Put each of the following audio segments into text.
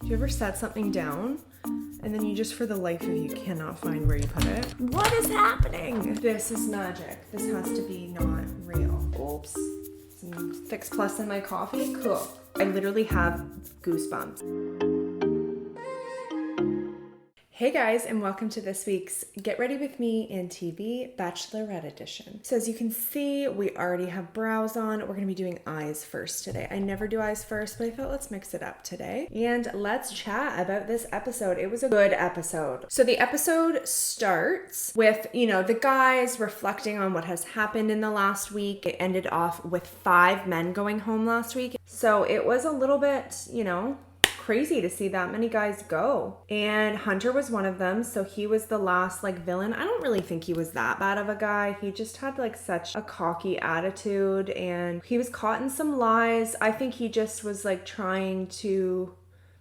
Do you ever set something down and then you just for the life of you cannot find where you put it? What is happening? This is magic. This has to be not real. Oops. Some Fix Plus in my coffee. Cool. I literally have goosebumps. Hey guys, and welcome to this week's Get Ready With Me in TV Bachelorette edition. So as you can see, we already have brows on. We're gonna be doing eyes first today. I never do eyes first, but I thought let's mix it up today. And let's chat about this episode. It was a good episode. So the episode starts with, the guys reflecting on what has happened in the last week. It ended off with 5 men going home last week. So it was a little bit, crazy to see that many guys go. And Hunter was one of them, so he was the last villain. I don't really think he was that bad of a guy. He just had such a cocky attitude and he was caught in some lies. I think he just was trying to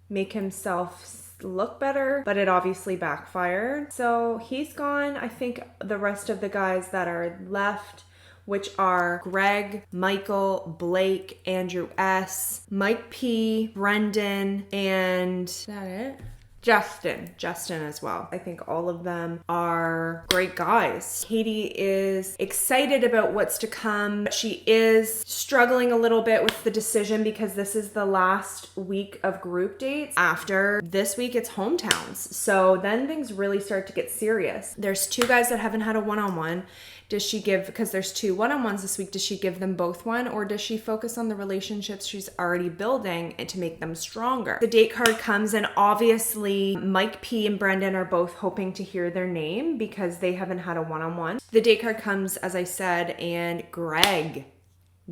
make himself look better, but it obviously backfired. So he's gone. I think the rest of the guys that are left, which are Greg, Michael, Blake, Andrew S, Mike P, Brendan, and is that it? Justin as well. I think all of them are great guys. Katie is excited about what's to come. She is struggling a little bit with the decision because this is the last week of group dates. After this week, it's hometowns. So then things really start to get serious. There's 2 guys that haven't had a one-on-one. Does she give, because there's 2 one-on-ones this week, does she give them both one, or does she focus on the relationships she's already building and to make them stronger? The date card comes, and obviously Mike P and Brendan are both hoping to hear their name because they haven't had a one-on-one. The date card comes, as I said, and Greg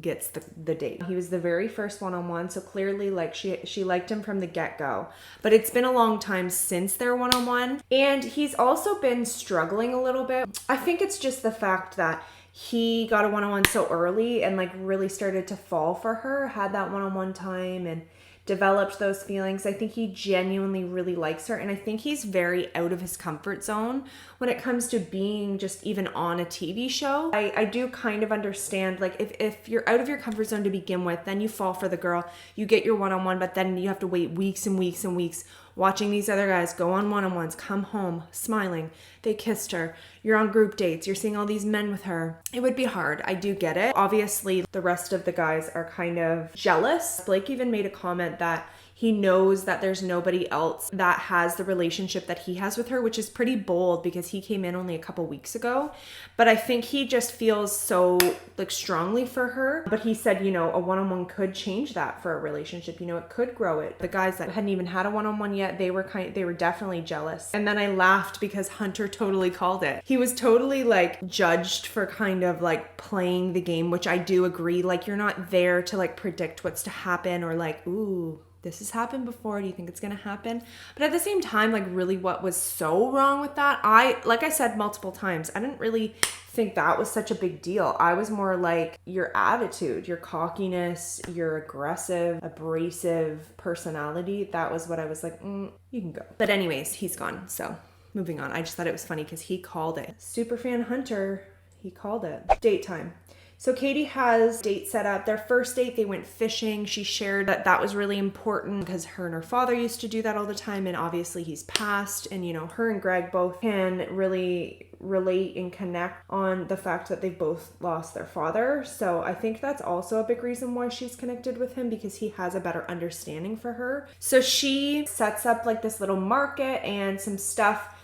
gets the date. He was the very first one-on-one, so clearly she liked him from the get-go. But it's been a long time since their one-on-one, and he's also been struggling a little bit. I think it's just the fact that he got a one-on-one so early and really started to fall for her, had that one-on-one time and developed those feelings. I think he genuinely really likes her, and I think he's very out of his comfort zone when it comes to being just even on a TV show. I do kind of understand, if you're out of your comfort zone to begin with, then you fall for the girl, you get your one-on-one, but then you have to wait weeks and weeks and weeks watching these other guys go on one-on-ones, come home smiling, they kissed her, you're on group dates, you're seeing all these men with her. It would be hard. I do get it. Obviously, the rest of the guys are kind of jealous. Blake even made a comment that he knows that there's nobody else that has the relationship that he has with her, which is pretty bold because he came in only a couple weeks ago. But I think he just feels so strongly for her. But he said, a one-on-one could change that for a relationship. It could grow it. The guys that hadn't even had a one-on-one yet, they were definitely jealous. And then I laughed because Hunter totally called it. He was totally judged for kind of playing the game, which I do agree. You're not there to predict what's to happen or ooh, this has happened before. Do you think it's going to happen? But at the same time, really what was so wrong with that? Like I said multiple times, I didn't really think that was such a big deal. I was more your attitude, your cockiness, your aggressive, abrasive personality. That was what I was you can go. But anyways, he's gone. So moving on. I just thought it was funny because he called it. Superfan Hunter, he called it. Date time. So Katie has dates set up. Their first date, they went fishing. She shared that was really important because her and her father used to do that all the time. And obviously he's passed. And, her and Greg both can really relate and connect on the fact that they've both lost their father. So I think that's also a big reason why she's connected with him, because he has a better understanding for her. So she sets up this little market and some stuff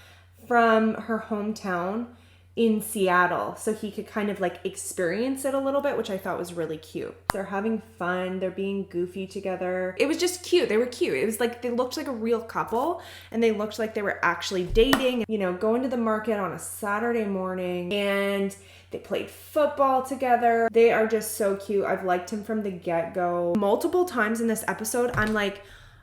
from her hometown in Seattle, so he could kind of experience it a little bit, which I thought was really cute. They're having fun, they're being goofy together. It was just cute. They were cute. It was they looked like a real couple, and they looked like they were actually dating, going to the market on a Saturday morning, and they played football together. They are just so cute. I've liked him from the get-go. Multiple times in this episode, I'm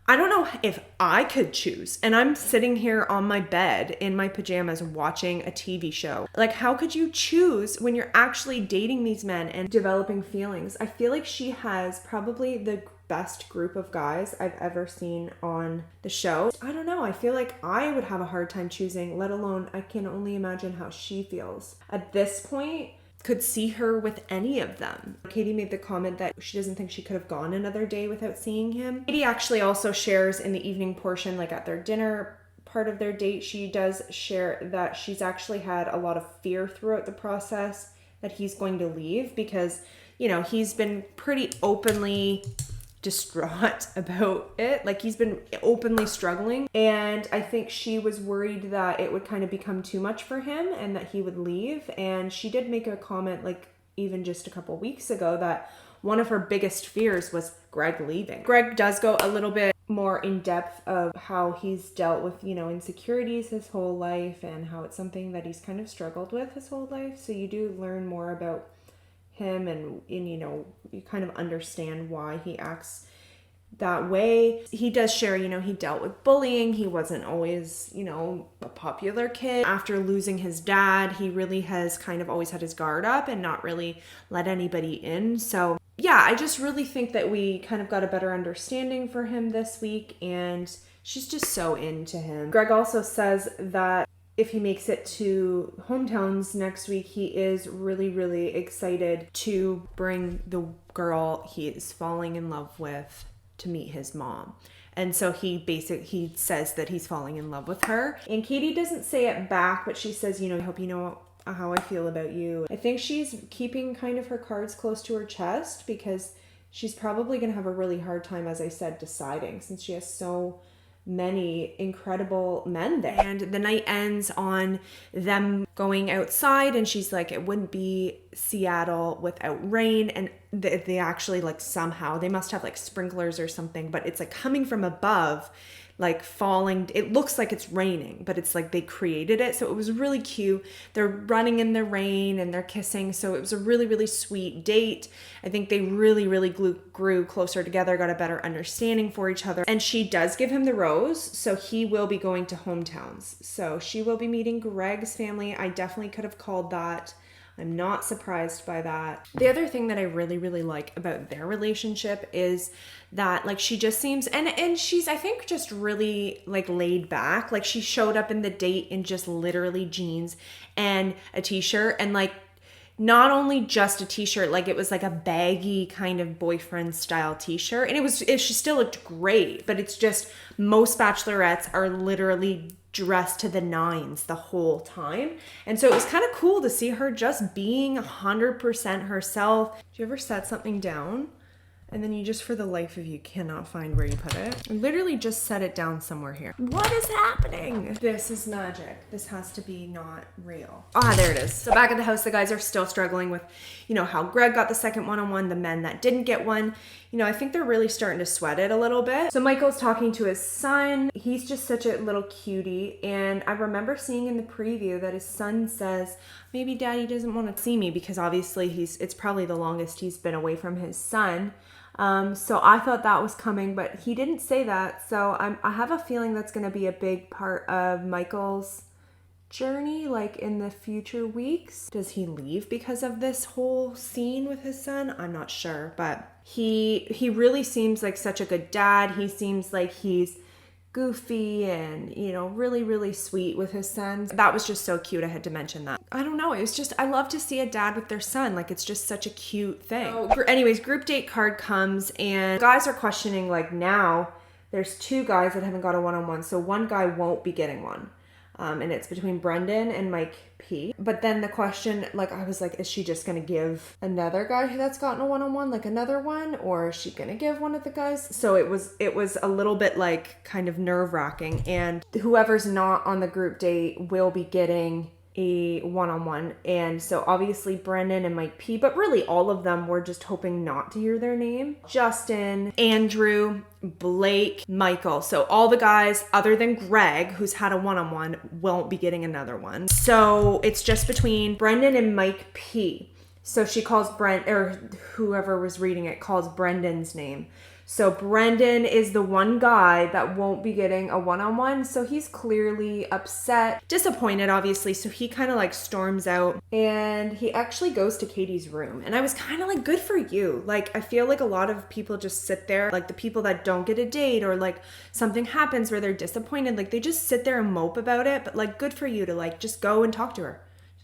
I don't know if I could choose. And I'm sitting here on my bed in my pajamas watching a TV show. How could you choose when you're actually dating these men and developing feelings? I feel like she has probably the best group of guys I've ever seen on the show. I don't know. I feel like I would have a hard time choosing, let alone I can only imagine how she feels. At this point, could see her with any of them. Katie made the comment that she doesn't think she could have gone another day without seeing him. Katie actually also shares in the evening portion, like at their dinner part of their date, she does share that she's actually had a lot of fear throughout the process that he's going to leave because, you know, he's been pretty openly distraught about it. Like he's been openly struggling. And I think she was worried that it would kind of become too much for him and that he would leave. And she did make a comment like even just a couple weeks ago that one of her biggest fears was Greg leaving. Greg does go a little bit more in depth of how he's dealt with, you know, insecurities his whole life and how it's something that he's kind of struggled with his whole life. So you do learn more about him and you know, you kind of understand why he acts that way. He does share, you know, he dealt with bullying. He wasn't always, you know, a popular kid. After losing his dad, he really has kind of always had his guard up and not really let anybody in. So yeah, I just really think that we kind of got a better understanding for him this week, and she's just so into him. Greg also says that if he makes it to hometowns next week, he is really, really excited to bring the girl he is falling in love with to meet his mom. And so he says that he's falling in love with her. And Katie doesn't say it back, but she says, you know, I hope you know how I feel about you. I think she's keeping kind of her cards close to her chest because she's probably going to have a really hard time, as I said, deciding since she has so many incredible men there. And the night ends on them going outside, and she's like, it wouldn't be Seattle without rain. And they actually like somehow, they must have like sprinklers or something, but it's like coming from above, like falling. It looks like it's raining, but it's like they created it. So it was really cute. They're running in the rain and they're kissing. So it was a really, really sweet date. I think they really, really grew closer together, got a better understanding for each other. And she does give him the rose. So he will be going to hometowns. So she will be meeting Greg's family. I definitely could have called that. I'm not surprised by that. The other thing that I really, really like about their relationship is that like she just seems, and she's, I think, just really like laid back. Like she showed up in the date in just literally jeans and a t-shirt, and like not only just a t-shirt, like it was like a baggy kind of boyfriend style t-shirt, and she still looked great, but it's just most bachelorettes are literally dressed to the nines the whole time. And so it was kind of cool to see her just being 100% herself. Do you ever set something down and then you just, for the life of you, cannot find where you put it? I literally just set it down somewhere here. What is happening? This is magic. This has to be not real. Ah, there it is. So back at the house, the guys are still struggling with, you know, how Greg got the second one-on-one, the men that didn't get one. You know, I think they're really starting to sweat it a little bit. So Michael's talking to his son. He's just such a little cutie. And I remember seeing in the preview that his son says, maybe daddy doesn't want to see me, because obviously it's probably the longest he's been away from his son. So I thought that was coming, but he didn't say that. So I have a feeling that's going to be a big part of Michael's journey, like in the future weeks. Does he leave because of this whole scene with his son? I'm not sure, but he really seems like such a good dad. He seems like he's goofy and, you know, really, really sweet with his sons. That was just so cute. I had to mention that. I don't know. It was just, I love to see a dad with their son. Like, it's just such a cute thing. So, anyways, group date card comes and guys are questioning, like, now there's two guys that haven't got a one-on-one. So one guy won't be getting one. And it's between Brendan and Mike P. But then the question, like, I was like, is she just going to give another guy that's gotten a one-on-one, like another one? Or is she going to give one of the guys? So it was a little bit like kind of nerve-wracking. And whoever's not on the group date will be getting a one-on-one. And so obviously Brendan and Mike P, but really all of them were just hoping not to hear their name. Justin, Andrew, Blake, Michael. So all the guys other than Greg, who's had a one-on-one, won't be getting another one. So it's just between Brendan and Mike P. So she calls or whoever was reading it calls Brendan's name. So Brendan is the one guy that won't be getting a one-on-one. So he's clearly upset, disappointed, obviously. So he kind of like storms out and he actually goes to Katie's room. And I was kind of like, good for you. Like, I feel like a lot of people just sit there, like the people that don't get a date or like something happens where they're disappointed, like they just sit there and mope about it. But like, good for you to like just go and talk to her.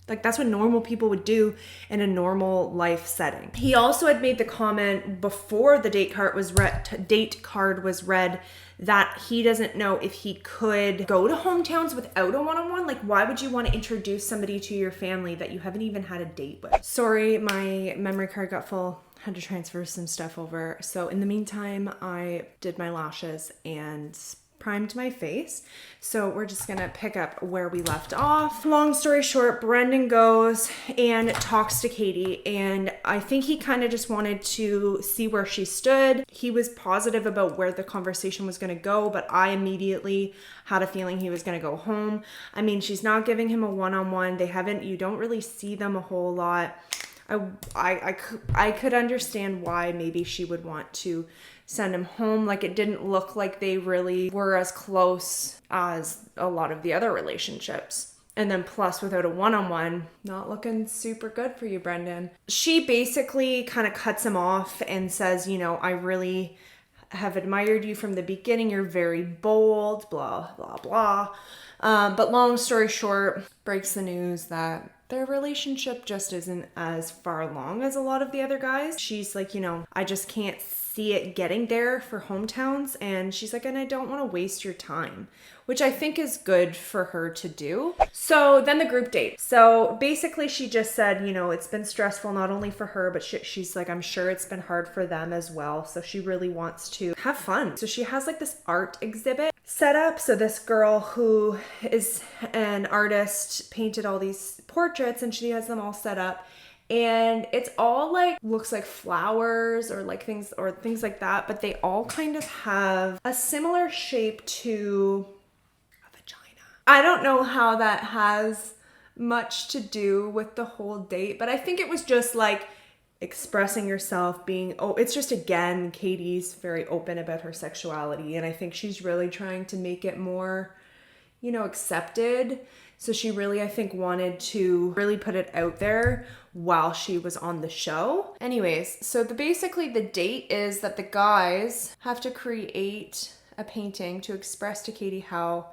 Like that's what normal people would do in a normal life setting. He also had made the comment before the date card was read that he doesn't know if he could go to hometowns without a one-on-one. Like, why would you want to introduce somebody to your family that you haven't even had a date with? Sorry, my memory card got full. Had to transfer some stuff over. So in the meantime, I did my lashes and primed my face. So we're just gonna pick up where we left off. Long story short, Brendan goes and talks to Katie, and I think he kind of just wanted to see where she stood. He was positive about where the conversation was gonna go, but I immediately had a feeling he was gonna go home. I mean, she's not giving him a one-on-one. You don't really see them a whole lot. I could understand why maybe she would want to send him home. Like, it didn't look like they really were as close as a lot of the other relationships. And then plus without a one-on-one, not looking super good for you, Brendan. She basically kind of cuts him off and says, you know, I really have admired you from the beginning. You're very bold, blah, blah, blah. But long story short, breaks the news that their relationship just isn't as far along as a lot of the other guys. She's like, you know, I just can't see it getting there for hometowns. And she's like, and I don't want to waste your time, which I think is good for her to do. So then the group date. So basically she just said, you know, it's been stressful not only for her, but she's like, I'm sure it's been hard for them as well. So she really wants to have fun. So she has like this art exhibit set up. So this girl who is an artist painted all these portraits and she has them all set up. And it's all like, looks like flowers or like things like that, but they all kind of have a similar shape to a vagina. I don't know how that has much to do with the whole date, but I think it was just like expressing yourself, it's just, again, Katie's very open about her sexuality, and I think she's really trying to make it more, you know, accepted. So she really, I think, wanted to really put it out there while she was on the show. Anyways, so basically the date is that the guys have to create a painting to express to Katie how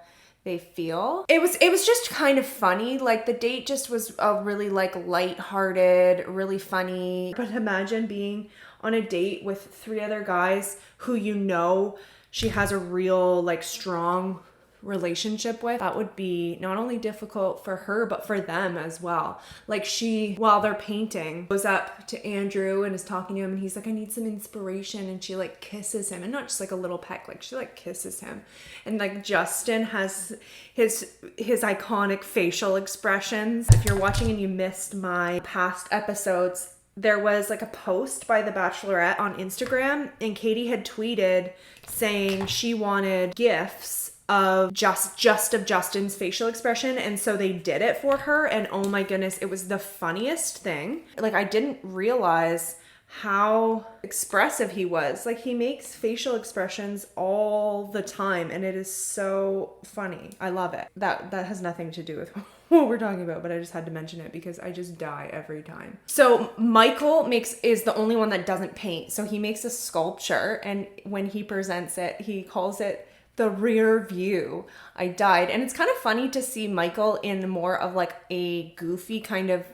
they feel. It was just kind of funny. Like, the date just was a really like lighthearted, really funny. But imagine being on a date with 3 other guys who, you know, she has a real like strong relationship with. That would be not only difficult for her, but for them as well. Like, she, while they're painting, goes up to Andrew and is talking to him, and he's like, I need some inspiration, and she like kisses him, and not just like a little peck, like she like kisses him. And like Justin has his iconic facial expressions. If you're watching and you missed my past episodes, there was like a post by the Bachelorette on Instagram, and Katie had tweeted saying she wanted GIFs of just of Justin's facial expression, and so they did it for her, and oh my goodness, it was the funniest thing. Like, I didn't realize how expressive he was. Like, he makes facial expressions all the time, and it is so funny. I love it. That has nothing to do with what we're talking about, but I just had to mention it because I just die every time. So Michael is the only one that doesn't paint. So he makes a sculpture, and when he presents it, he calls it the rear view. I died. And it's kind of funny to see Michael in more of like a goofy kind of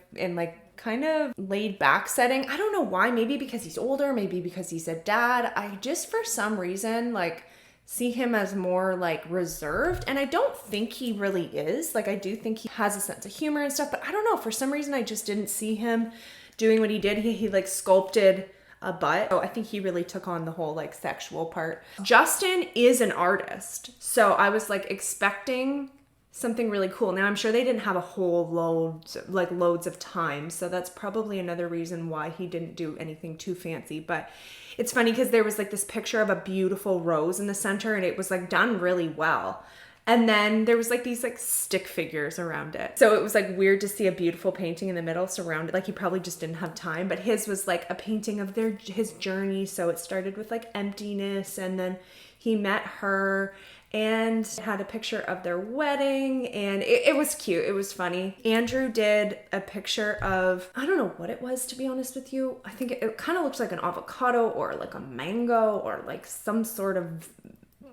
laid back setting. I don't know why. Maybe because he's older, maybe because he's a dad. I just, for some reason, like, see him as more like reserved, and I don't think he really is. Like, I do think he has a sense of humor and stuff, but I don't know, for some reason I just didn't see him doing what he did. He like sculpted a butt. So I think he really took on the whole like sexual part. Justin is an artist, so I was like expecting something really cool. Now, I'm sure they didn't have a whole loads of time, so that's probably another reason why he didn't do anything too fancy. But it's funny because there was like this picture of a beautiful rose in the center, and it was like done really well. And then there was like these like stick figures around it. So it was like weird to see a beautiful painting in the middle surrounded. Like, he probably just didn't have time, but his was like a painting of his journey. So it started with like emptiness, and then he met her and had a picture of their wedding, and it was cute. It was funny. Andrew did a picture of, I don't know what it was, to be honest with you. I think it kind of looks like an avocado or like a mango or like some sort of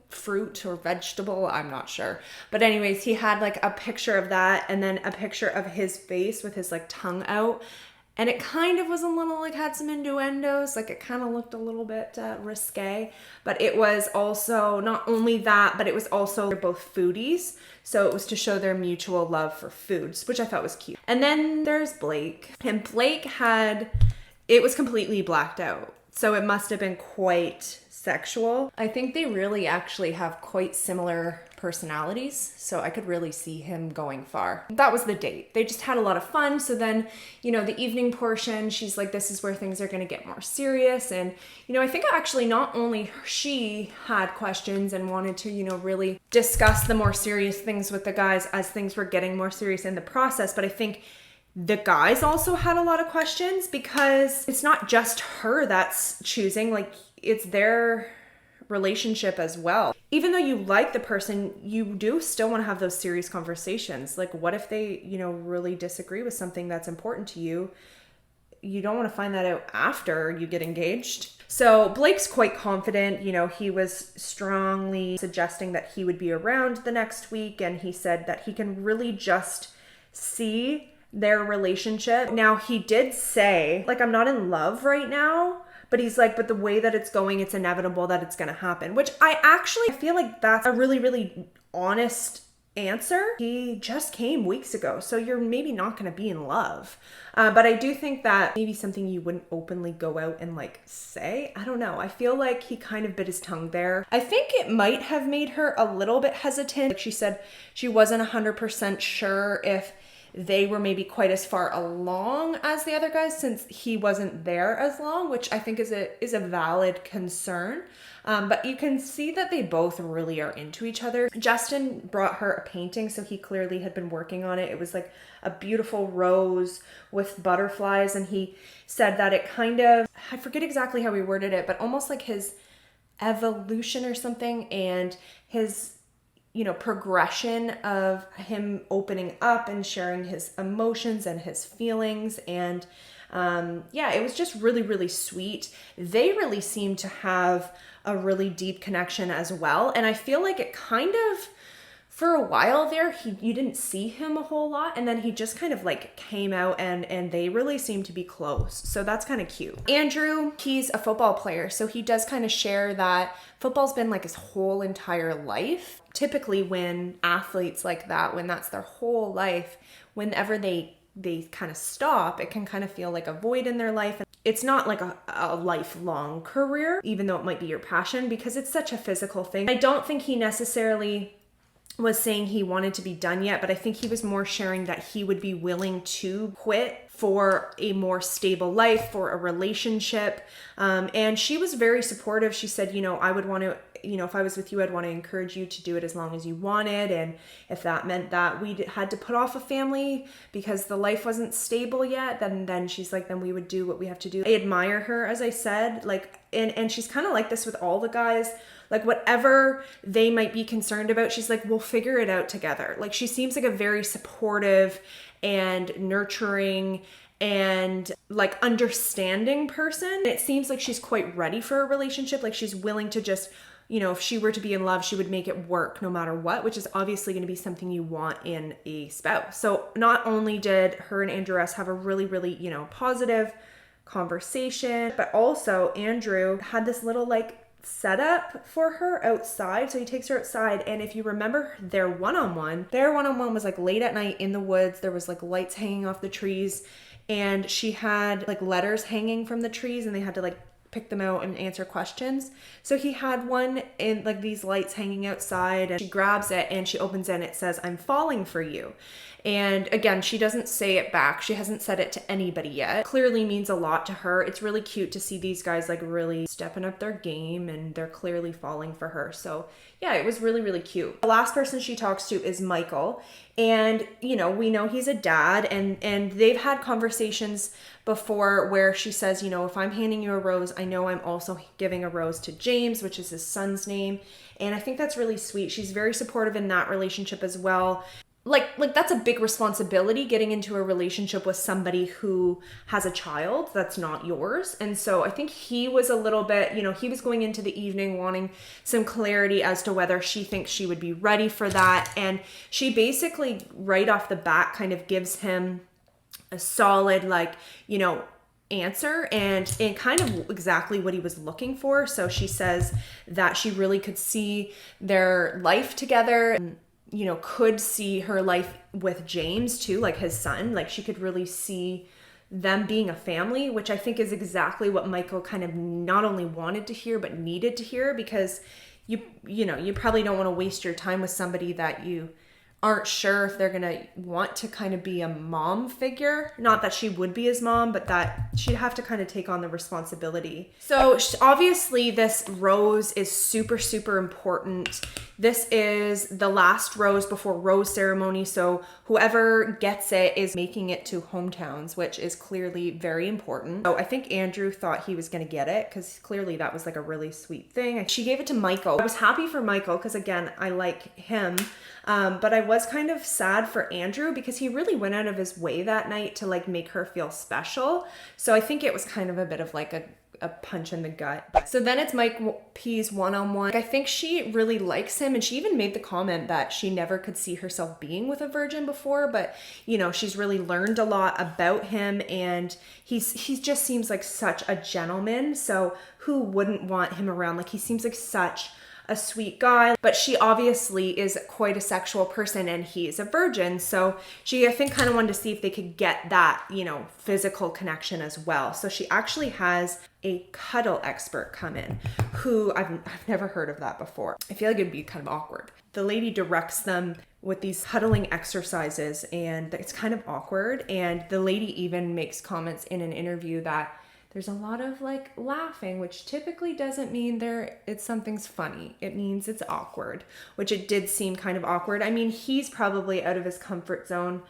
fruit or vegetable, I'm not sure. But anyways, he had like a picture of that and then a picture of his face with his like tongue out. And it kind of was a little like had some innuendos, like it kind of looked a little bit risque. But it was also not only that, but it was also they're both foodies. So it was to show their mutual love for foods, which I thought was cute. And then there's Blake. And Blake it was completely blacked out. So it must have been quite sexual. I think they really actually have quite similar personalities, so I could really see him going far. That was the date. They just had a lot of fun. So then, the evening portion, she's like, this is where things are going to get more serious. And, I think actually not only she had questions and wanted to, really discuss the more serious things with the guys as things were getting more serious in the process, but I think the guys also had a lot of questions because it's not just her that's choosing, like it's their relationship as well. Even though you like the person, you do still want to have those serious conversations. Like what if they, really disagree with something that's important to you? You don't want to find that out after you get engaged. So Blake's quite confident. He was strongly suggesting that he would be around the next week. And he said that he can really just see their relationship. Now he did say, like, I'm not in love right now. But he's like, but the way that it's going, it's inevitable that it's going to happen, which I feel like that's a really, really honest answer. He just came weeks ago, so you're maybe not going to be in love. But I do think that maybe something you wouldn't openly go out and like say. I don't know. I feel like he kind of bit his tongue there. I think it might have made her a little bit hesitant. Like she said, she wasn't 100% sure if they were maybe quite as far along as the other guys since he wasn't there as long, which I think is a valid concern. But you can see that they both really are into each other. Justin brought her a painting, so he clearly had been working on it. It was like a beautiful rose with butterflies, and he said that it kind of, I forget exactly how he worded it, but almost like his evolution or something, and his progression of him opening up and sharing his emotions and his feelings. And it was just really, really sweet. They really seem to have a really deep connection as well. And I feel like it kind of, for a while there, you didn't see him a whole lot. And then he just kind of like came out and they really seemed to be close. So that's kind of cute. Andrew, he's a football player. So he does kind of share that football's been like his whole entire life. Typically when athletes like that, when that's their whole life, whenever they kind of stop, it can kind of feel like a void in their life. It's not like a lifelong career, even though it might be your passion, because it's such a physical thing. I don't think he necessarily was saying he wanted to be done yet, but I think he was more sharing that he would be willing to quit for a more stable life, for a relationship. And she was very supportive. She said, I would want to, if I was with you, I'd want to encourage you to do it as long as you wanted. And if that meant that we had to put off a family because the life wasn't stable yet, then she's like, then we would do what we have to do. I admire her, as I said, like, and she's kind of like this with all the guys. Like whatever they might be concerned about, she's like, we'll figure it out together. Like she seems like a very supportive and nurturing and like understanding person. It seems like she's quite ready for a relationship. Like she's willing to just, if she were to be in love, she would make it work no matter what, which is obviously going to be something you want in a spouse. So not only did her and Andrew S have a really, really, positive conversation, but also Andrew had this little like setup for her outside. So he takes her outside, and if you remember their one-on-one was like late at night in the woods. There was like lights hanging off the trees, and she had like letters hanging from the trees, and they had to like pick them out and answer questions. So he had one in like these lights hanging outside, and she grabs it and she opens it and it says, "I'm falling for you." And again, she doesn't say it back. She hasn't said it to anybody yet. It clearly means a lot to her. It's really cute to see these guys like really stepping up their game, and they're clearly falling for her. So yeah, it was really, really cute. The last person she talks to is Michael. And, we know he's a dad, and they've had conversations before where she says, if I'm handing you a rose, I know I'm also giving a rose to James, which is his son's name. And I think that's really sweet. She's very supportive in that relationship as well. like that's a big responsibility, getting into a relationship with somebody who has a child that's not yours. And so I think he was a little bit, he was going into the evening wanting some clarity as to whether she thinks she would be ready for that. And she basically right off the bat kind of gives him a solid, answer and kind of exactly what he was looking for. So she says that she really could see their life together, could see her life with James too, like his son. Like she could really see them being a family, which I think is exactly what Michael kind of not only wanted to hear but needed to hear, because you probably don't want to waste your time with somebody that you aren't sure if they're gonna want to kind of be a mom figure. Not that she would be his mom, but that she'd have to kind of take on the responsibility. So obviously this rose is super, super important. This is the last rose before rose ceremony. So whoever gets it is making it to hometowns, which is clearly very important. So I think Andrew thought he was gonna get it because clearly that was like a really sweet thing. She gave it to Michael. I was happy for Michael because again, I like him. But I was kind of sad for Andrew because he really went out of his way that night to like make her feel special. So I think it was kind of a bit of like a punch in the gut. So then it's Mike P's one-on-one. I think she really likes him, and she even made the comment that she never could see herself being with a virgin before, but she's really learned a lot about him, and he just seems like such a gentleman. So who wouldn't want him around? Like he seems like such a sweet guy, but she obviously is quite a sexual person and he's a virgin. So she, I think, kind of wanted to see if they could get that, physical connection as well. So she actually has a cuddle expert come in who I've never heard of that before. I feel like it'd be kind of awkward. The lady directs them with these cuddling exercises and it's kind of awkward. And the lady even makes comments in an interview that there's a lot of like laughing, which typically doesn't mean something's funny. It means it's awkward, which it did seem kind of awkward. I mean, he's probably out of his comfort zone,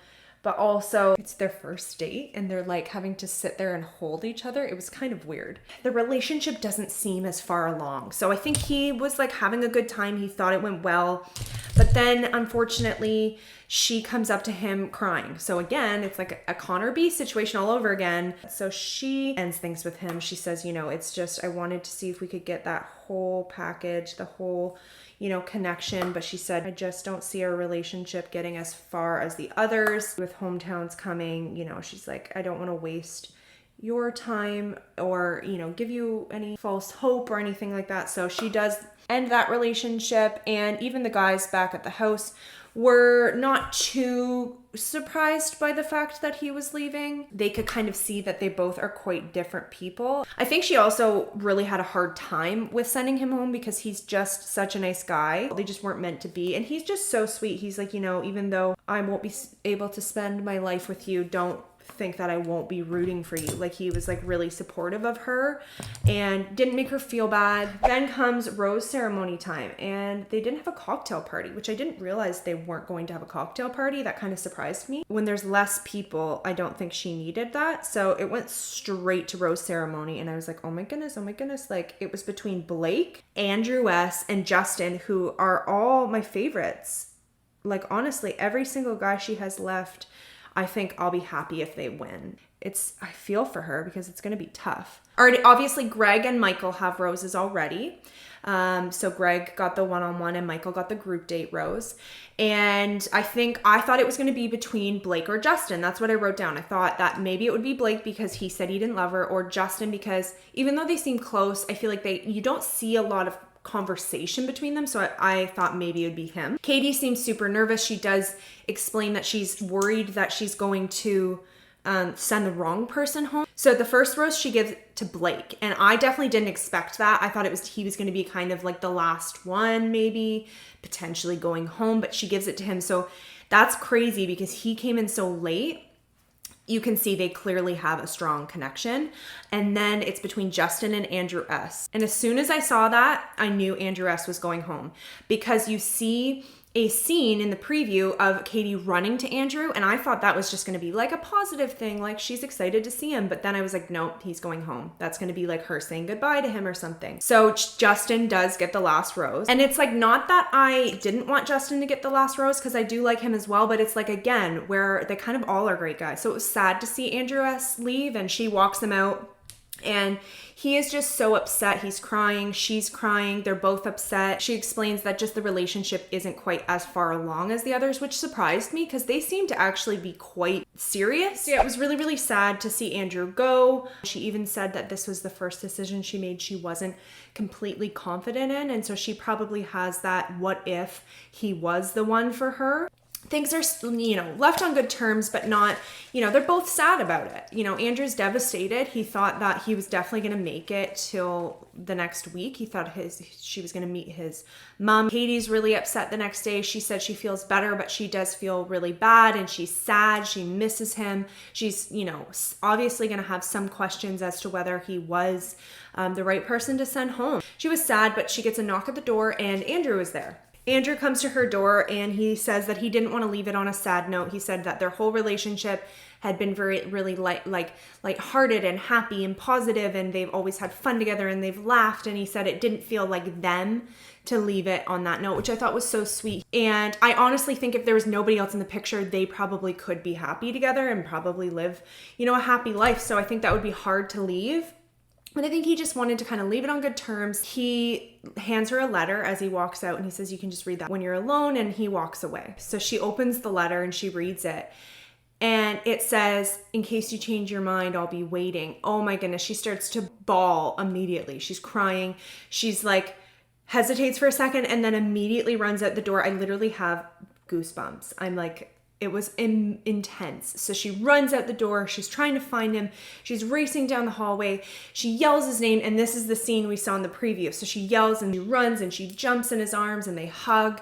but also it's their first date and they're like having to sit there and hold each other. It was kind of weird. The relationship doesn't seem as far along. So I think he was like having a good time. He thought it went well, but then unfortunately she comes up to him crying. So again, it's like a Connor B situation all over again. So she ends things with him. She says, it's just, I wanted to see if we could get that whole package, the whole, connection. But she said, I just don't see our relationship getting as far as the others with hometowns coming. She's like, I don't want to waste your time or, give you any false hope or anything like that. So she does end that relationship. And even the guys back at the house were not too surprised by the fact that he was leaving. They could kind of see that they both are quite different people. I think she also really had a hard time with sending him home because he's just such a nice guy. They just weren't meant to be. And he's just so sweet. He's like, even though I won't be able to spend my life with you, don't think that I won't be rooting for you. Like he was like really supportive of her and didn't make her feel bad. Then comes rose ceremony time and they didn't have a cocktail party, which I didn't realize they weren't going to have a cocktail party. That kind of surprised me. When there's less people, I don't think she needed that. So it went straight to rose ceremony and I was like, oh my goodness. Like it was between Blake, Andrew S, and Justin, who are all my favorites. Like honestly, every single guy she has left, I think I'll be happy if they win. I feel for her because it's going to be tough. Already, obviously, Greg and Michael have roses already. So Greg got the one-on-one and Michael got the group date rose. And I thought it was going to be between Blake or Justin. That's what I wrote down. I thought that maybe it would be Blake because he said he didn't love her, or Justin because even though they seem close, I feel like you don't see a lot of conversation between them, so I thought maybe it would be him. Katie seems super nervous. She does explain that she's worried that she's going to send the wrong person home. So the first rose she gives to Blake, and I definitely didn't expect that. I thought he was going to be kind of like the last one, maybe potentially going home, but she gives it to him. So that's crazy because he came in so late. You can see they clearly have a strong connection. And then it's between Justin and Andrew S. And as soon as I saw that, I knew Andrew S was going home because you see a scene in the preview of Katie running to Andrew, and I thought that was just going to be like a positive thing, like she's excited to see him, but then I was like, nope, he's going home. That's going to be like her saying goodbye to him or something. So Justin does get the last rose, and it's like not that I didn't want Justin to get the last rose, because I do like him as well, but it's like, again, where they kind of all are great guys. So it was sad to see Andrew S. leave, and she walks them out. And he is just so upset. He's crying. She's crying. They're both upset. She explains that just the relationship isn't quite as far along as the others, which surprised me because they seem to actually be quite serious. Yeah, it was really, really sad to see Andrew go. She even said that this was the first decision she made she wasn't completely confident in. And so she probably has that what if he was the one for her. Things are, left on good terms, but not, they're both sad about it. Andrew's devastated. He thought that he was definitely going to make it till the next week. He thought she was going to meet his mom. Katie's really upset the next day. She said she feels better, but she does feel really bad and she's sad. She misses him. She's, obviously going to have some questions as to whether he was the right person to send home. She was sad, but she gets a knock at the door and Andrew is there. Andrew comes to her door and he says that he didn't want to leave it on a sad note. He said that their whole relationship had been really lighthearted and happy and positive, and they've always had fun together and they've laughed. And he said it didn't feel like them to leave it on that note, which I thought was so sweet. And I honestly think if there was nobody else in the picture, they probably could be happy together and probably live, a happy life. So I think that would be hard to leave. But I think he just wanted to kind of leave it on good terms. He hands her a letter as he walks out and he says, you can just read that when you're alone, and he walks away. So she opens the letter and she reads it. And it says, in case you change your mind, I'll be waiting. Oh my goodness. She starts to bawl immediately. She's crying. She's like, hesitates for a second and then immediately runs out the door. I literally have goosebumps. I'm like, it was intense. So she runs out the door. She's trying to find him. She's racing down the hallway. She yells his name. And this is the scene we saw in the preview. So she yells and she runs and she jumps in his arms and they hug.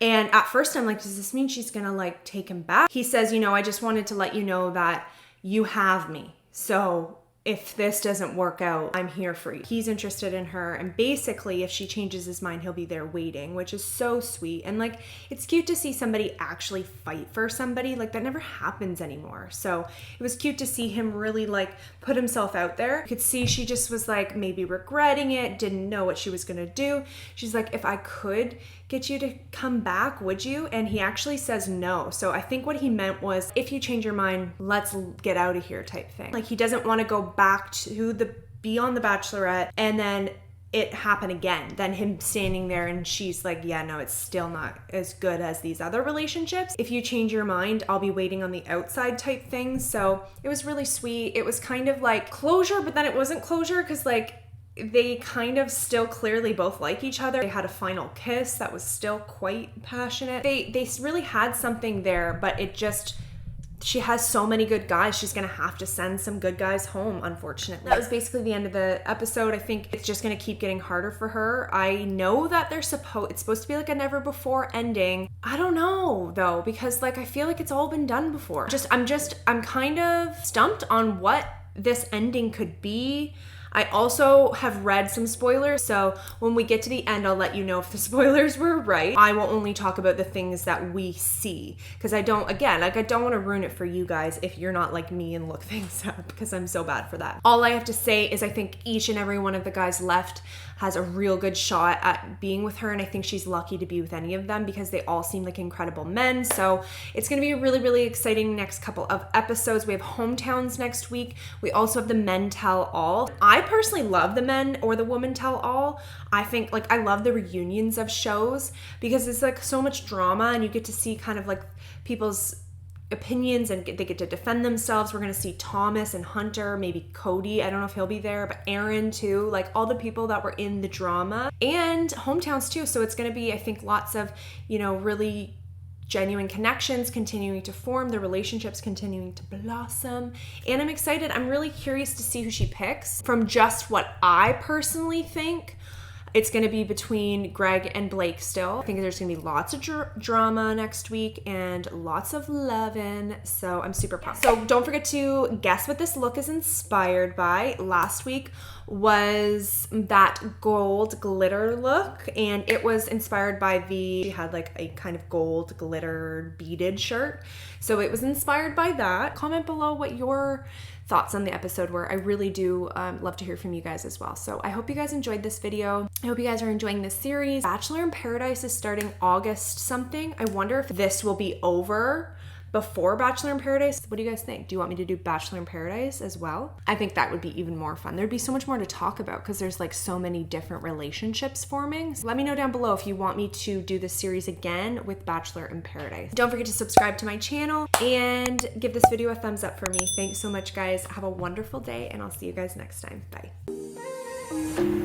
And at first I'm like, does this mean she's going to take him back? He says, I just wanted to let you know that you have me. So if this doesn't work out, I'm here for you. He's interested in her. And basically, if she changes his mind, he'll be there waiting, which is so sweet. And it's cute to see somebody actually fight for somebody. That never happens anymore. So it was cute to see him really put himself out there. You could see she just was maybe regretting it, didn't know what she was going to do. She's like, if I could get you to come back, would you? And he actually says no. So I think what he meant was, if you change your mind, let's get out of here type thing. He doesn't want to go back to be on the Bachelorette and then it happen again. Then him standing there and she's like, yeah, no, it's still not as good as these other relationships. If you change your mind, I'll be waiting on the outside type thing. So it was really sweet. It was kind of like closure, but then it wasn't closure because they kind of still clearly both like each other. They had a final kiss that was still quite passionate. They really had something there, but she has so many good guys. She's going to have to send some good guys home, unfortunately. That was basically the end of the episode. I think it's just going to keep getting harder for her. I know that it's supposed to be a never before ending. I don't know though, because I feel like it's all been done before. I'm kind of stumped on what this ending could be. I also have read some spoilers, so when we get to the end, I'll let you know if the spoilers were right. I will only talk about the things that we see, because I don't want to ruin it for you guys if you're not like me and look things up, because I'm so bad for that. All I have to say is I think each and every one of the guys left has a real good shot at being with her, and I think she's lucky to be with any of them because they all seem like incredible men. So it's going to be a really, really exciting next couple of episodes. We have hometowns next week. We also have the men tell all. I personally love the men or the woman tell all. I think I love the reunions of shows because it's so much drama and you get to see kind of people's opinions and they get to defend themselves. We're going to see Thomas and Hunter, maybe Cody. I don't know if he'll be there, but Aaron too, all the people that were in the drama, and hometowns too. So it's going to be, I think, lots of, really genuine connections continuing to form, the relationships continuing to blossom. And I'm excited. I'm really curious to see who she picks. From just what I personally think, It's going to be between Greg and Blake still. I think there's going to be lots of drama next week and lots of lovin', so I'm super pumped. So don't forget to guess what this look is inspired by. Last week was that gold glitter look, and it was inspired by she had like a kind of gold glitter beaded shirt. So it was inspired by that. Comment below what your thoughts on the episode were. I really do love to hear from you guys as well. So I hope you guys enjoyed this video. I hope you guys are enjoying this series. Bachelor in Paradise is starting August something. I wonder if this will be over before Bachelor in Paradise. What do you guys think? Do you want me to do Bachelor in Paradise as well? I think that would be even more fun. There'd be so much more to talk about because there's like so many different relationships forming. So let me know down below if you want me to do this series again with Bachelor in Paradise. Don't forget to subscribe to my channel and give this video a thumbs up for me. Thanks so much, guys. Have a wonderful day, and I'll see you guys next time. Bye.